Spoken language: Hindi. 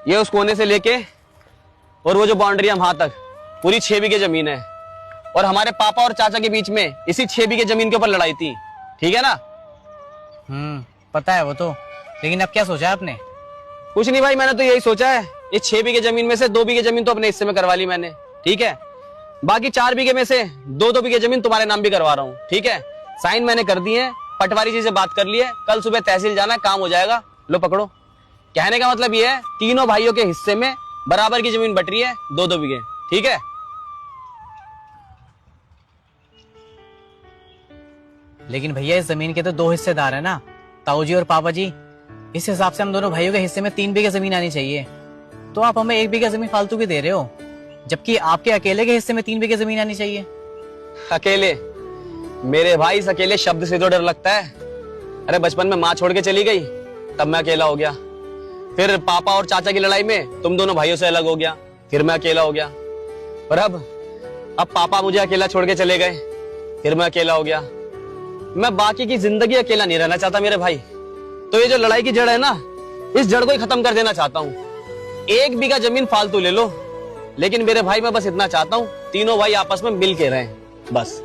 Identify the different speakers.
Speaker 1: ये उस कोने से लेके और वो जो बाउंड्री है वहां तक पूरी 6 बीघे जमीन है। और हमारे पापा और चाचा के बीच में इसी 6 बीघे जमीन के ऊपर लड़ाई थी, ठीक है ना?
Speaker 2: पता है वो तो, लेकिन अब क्या सोचा है आपने?
Speaker 1: कुछ नहीं भाई, मैंने तो यही सोचा है, ये 6 बीघे जमीन में से 2 बीघे जमीन तो अपने हिस्से में करवा ली मैंने, ठीक है? बाकी 4 बीघे में से 2-2 बीघे जमीन तुम्हारे नाम भी करवा रहा हूँ, ठीक है? साइन मैंने कर दिए, पटवारी जी से बात कर ली है, कल सुबह तहसील जाना है, काम हो जाएगा। लो पकड़ो। कहने का मतलब ये है, तीनों भाइयों के हिस्से में बराबर की जमीन बट रही है, 2-2 बीघे, ठीक है?
Speaker 2: लेकिन भैया इस जमीन के तो 2 हिस्सेदार है ना, ताऊ जी और पापा जी। इस हिसाब से हम दोनों भाइयों के हिस्से में 3 बीघे जमीन आनी चाहिए। तो आप हमें 1 बीघा जमीन फालतू की दे रहे हो, जबकि आपके अकेले के हिस्से में 3 बीघे जमीन आनी चाहिए।
Speaker 1: अकेले? मेरे भाई, इस अकेले शब्द से तो डर लगता है। अरे बचपन में माँ छोड़ के चली गई, तब मैं अकेला हो गया। फिर पापा और चाचा की लड़ाई में तुम दोनों भाइयों से अलग हो गया, फिर मैं अकेला हो गया। और अब पापा मुझे अकेला छोड़ के चले गए, फिर मैं अकेला हो गया। मैं बाकी की जिंदगी अकेला नहीं रहना चाहता मेरे भाई। तो ये जो लड़ाई की जड़ है ना, इस जड़ को ही खत्म कर देना चाहता हूँ। 1 बीघा जमीन फालतू ले लो, लेकिन मेरे भाई मैं बस इतना चाहता हूँ, तीनों भाई आपस में मिल के रहें, बस।